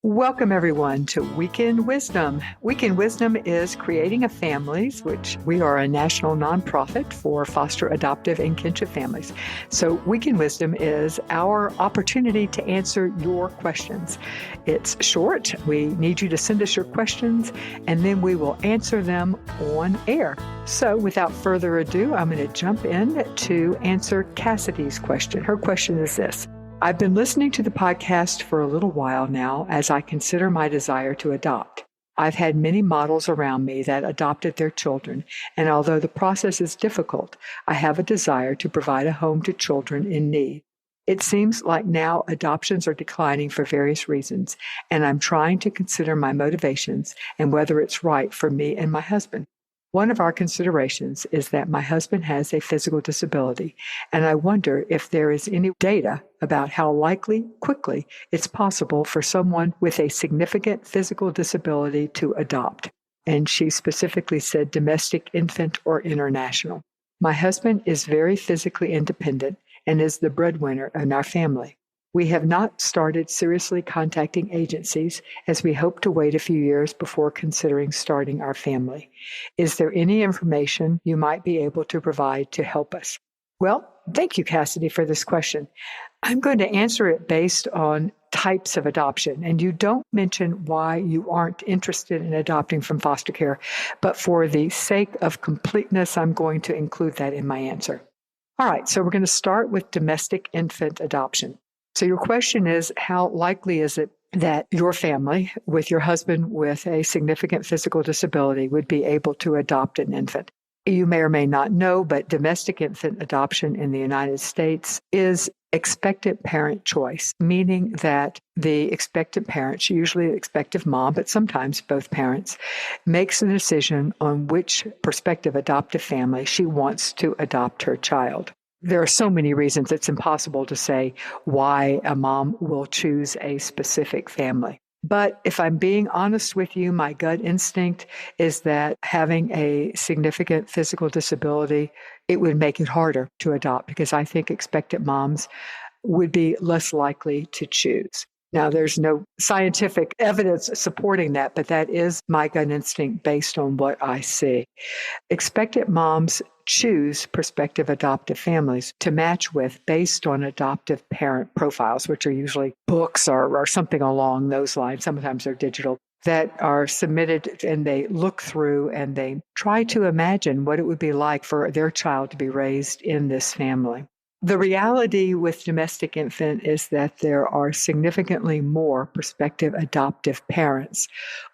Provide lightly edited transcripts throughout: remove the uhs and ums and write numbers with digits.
Welcome, everyone, to Weekend Wisdom. Weekend Wisdom is Creating a Families, which we are a national nonprofit for foster, adoptive, and kinship families. So Weekend Wisdom is our opportunity to answer your questions. It's short. We need you to send us your questions, and then we will answer them on air. So without further ado, I'm going to jump in to answer Cassidy's question. Her question is this. I've been listening to the podcast for a little while now as I consider my desire to adopt. I've had many models around me that adopted their children, and although the process is difficult, I have a desire to provide a home to children in need. It seems like now adoptions are declining for various reasons, and I'm trying to consider my motivations and whether it's right for me and my husband. One of our considerations is that my husband has a physical disability, and I wonder if there is any data about how quickly it's possible for someone with a significant physical disability to adopt. And she specifically said domestic, infant, or international. My husband is very physically independent and is the breadwinner in our family. We have not started seriously contacting agencies as we hope to wait a few years before considering starting our family. Is there any information you might be able to provide to help us? Well, thank you, Cassidy, for this question. I'm going to answer it based on types of adoption. And you don't mention why you aren't interested in adopting from foster care, but for the sake of completeness, I'm going to include that in my answer. All right, so we're going to start with domestic infant adoption. So your question is, how likely is it that your family, with your husband with a significant physical disability, would be able to adopt an infant? You may or may not know, but domestic infant adoption in the United States is expectant parent choice, meaning that the expectant parent, usually the expectant mom, but sometimes both parents, makes a decision on which prospective adoptive family she wants to adopt her child. There are so many reasons it's impossible to say why a mom will choose a specific family. But if I'm being honest with you, my gut instinct is that having a significant physical disability, it would make it harder to adopt because I think expectant moms would be less likely to choose. Now, there's no scientific evidence supporting that, but that is my gut instinct based on what I see. Expectant moms choose prospective adoptive families to match with based on adoptive parent profiles, which are usually books or something along those lines. Sometimes they're digital, that are submitted, and they look through and they try to imagine what it would be like for their child to be raised in this family. The reality with domestic infant is that there are significantly more prospective adoptive parents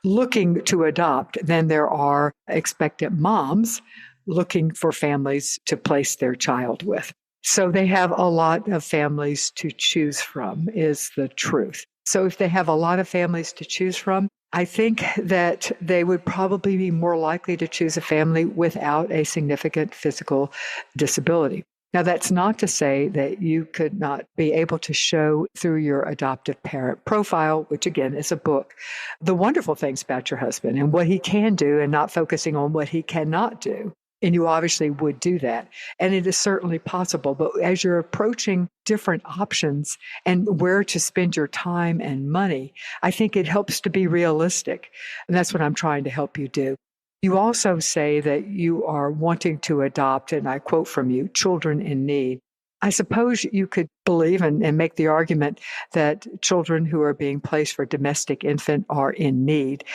looking to adopt than there are expectant moms looking for families to place their child with. So they have a lot of families to choose from, is the truth. So if they have a lot of families to choose from, I think that they would probably be more likely to choose a family without a significant physical disability. Now, that's not to say that you could not be able to show through your adoptive parent profile, which again is a book, the wonderful things about your husband and what he can do and not focusing on what he cannot do. And you obviously would do that. And it is certainly possible. But as you're approaching different options and where to spend your time and money, I think it helps to be realistic. And that's what I'm trying to help you do. You also say that you are wanting to adopt, and I quote from you, children in need. I suppose you could believe and make the argument that children who are being placed for domestic infant are in need.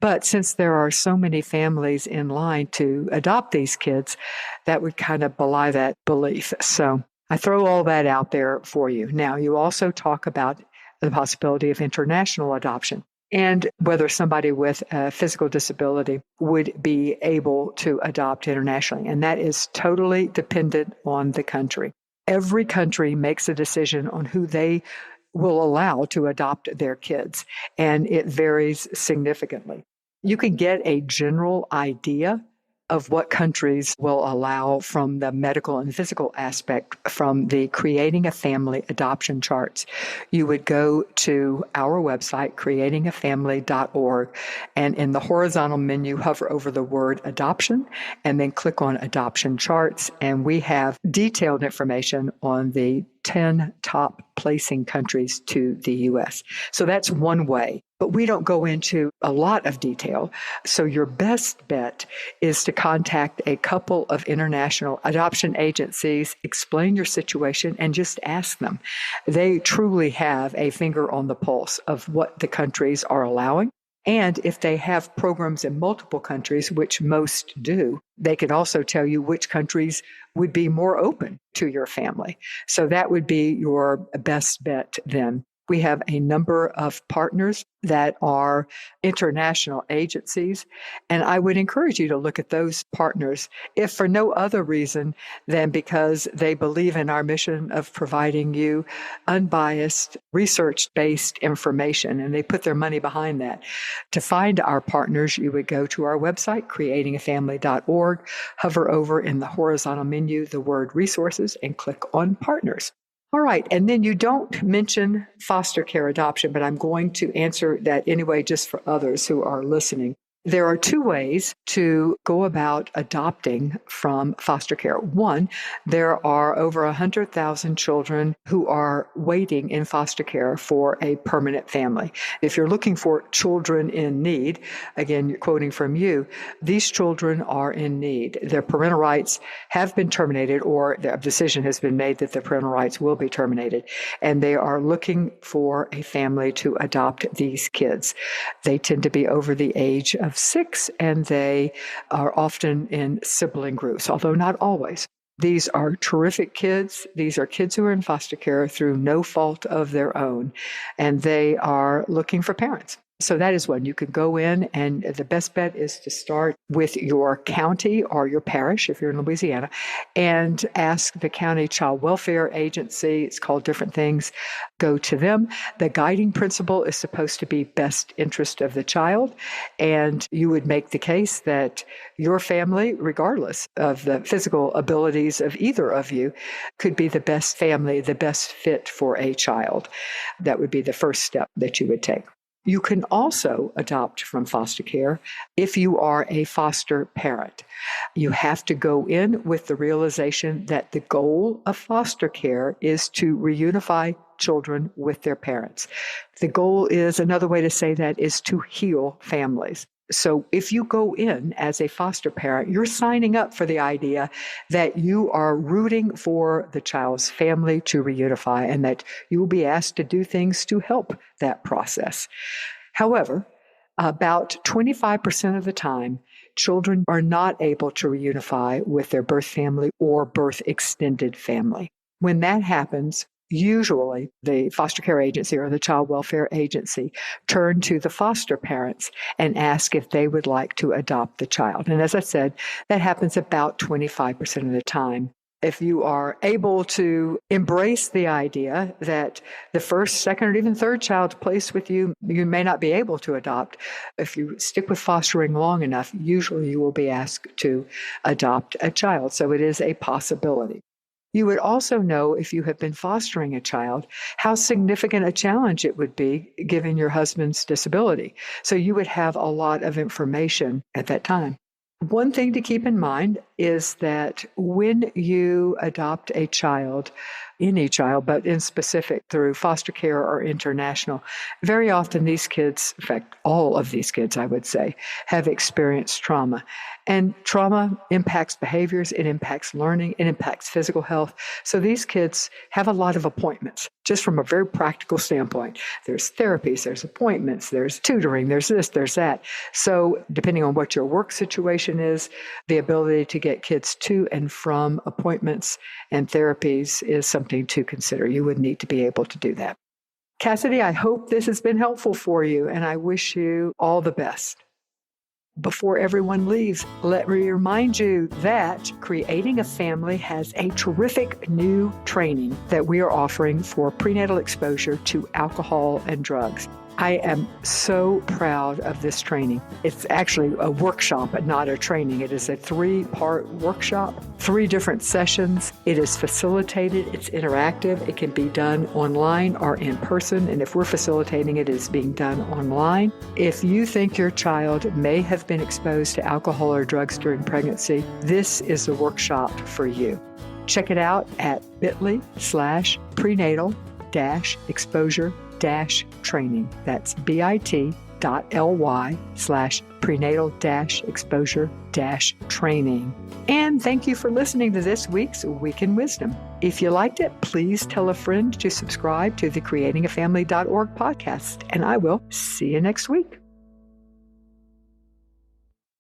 But since there are so many families in line to adopt these kids, that would kind of belie that belief. So I throw all that out there for you. Now, you also talk about the possibility of international adoption and whether somebody with a physical disability would be able to adopt internationally. And that is totally dependent on the country. Every country makes a decision on who they will allow to adopt their kids, and it varies significantly. You can get a general idea of what countries will allow from the medical and physical aspect from the Creating a Family adoption charts. You would go to our website, creatingafamily.org, and in the horizontal menu, hover over the word adoption, and then click on adoption charts. And we have detailed information on the 10 top placing countries to the U.S. So that's one way But we don't go into a lot of detail. So your best bet is to contact a couple of international adoption agencies, explain your situation, and just ask them. They truly have a finger on the pulse of what the countries are allowing. And if they have programs in multiple countries, which most do, they can also tell you which countries would be more open to your family. So that would be your best bet then. We have a number of partners that are international agencies, and I would encourage you to look at those partners, if for no other reason than because they believe in our mission of providing you unbiased, research-based information, and they put their money behind that. To find our partners, you would go to our website, creatingafamily.org, hover over in the horizontal menu the word resources, and click on partners. All right. And then you don't mention foster care adoption, but I'm going to answer that anyway, just for others who are listening. There are two ways to go about adopting from foster care. One, there are over 100,000 children who are waiting in foster care for a permanent family. If you're looking for children in need, again, quoting from you, these children are in need. Their parental rights have been terminated, or the decision has been made that their parental rights will be terminated, and they are looking for a family to adopt these kids. They tend to be over the age of 6, and they are often in sibling groups, although not always. These are terrific kids. These are kids who are in foster care through no fault of their own, and they are looking for parents. So that is one. You could go in, and the best bet is to start with your county or your parish, if you're in Louisiana, and ask the county child welfare agency. It's called different things. Go to them. The guiding principle is supposed to be best interest of the child, and you would make the case that your family, regardless of the physical abilities of either of you, could be the best family, the best fit for a child. That would be the first step that you would take. You can also adopt from foster care if you are a foster parent. You have to go in with the realization that the goal of foster care is to reunify children with their parents. The goal is, another way to say that, is to heal families. So if you go in as a foster parent, you're signing up for the idea that you are rooting for the child's family to reunify, and that you will be asked to do things to help that process. However, about 25% of the time, children are not able to reunify with their birth family or birth extended family. When that happens, usually the foster care agency or the child welfare agency turn to the foster parents and ask if they would like to adopt the child. And as I said, that happens about 25% of the time. If you are able to embrace the idea that the first, second, or even third child placed with you, you may not be able to adopt. If you stick with fostering long enough, usually you will be asked to adopt a child. So it is a possibility. You would also know, if you have been fostering a child, how significant a challenge it would be given your husband's disability. So you would have a lot of information at that time. One thing to keep in mind is that when you adopt a child, any child, but in specific through foster care or international, very often these kids, in fact, all of these kids, I would say, have experienced trauma. And trauma impacts behaviors, it impacts learning, it impacts physical health. So these kids have a lot of appointments, just from a very practical standpoint. There's therapies, there's appointments, there's tutoring, there's this, there's that. So depending on what your work situation is, the ability to get kids to and from appointments and therapies is something to consider. You would need to be able to do that. Cassidy, I hope this has been helpful for you, and I wish you all the best. Before everyone leaves, let me remind you that Creating a Family has a terrific new training that we are offering for prenatal exposure to alcohol and drugs. I am so proud of this training. It's actually a workshop, but not a training. It is a 3-part workshop, 3 different sessions. It is facilitated, it's interactive, it can be done online or in person, and if we're facilitating it, it's being done online. If you think your child may have been exposed to alcohol or drugs during pregnancy, this is the workshop for you. Check it out at bit.ly/prenatal-exposure exposure-training. That's bit.ly/prenatal-exposure-training. And thank you for listening to this week's Week in Wisdom. If you liked it, please tell a friend to subscribe to the creatingafamily.org podcast, and I will see you next week.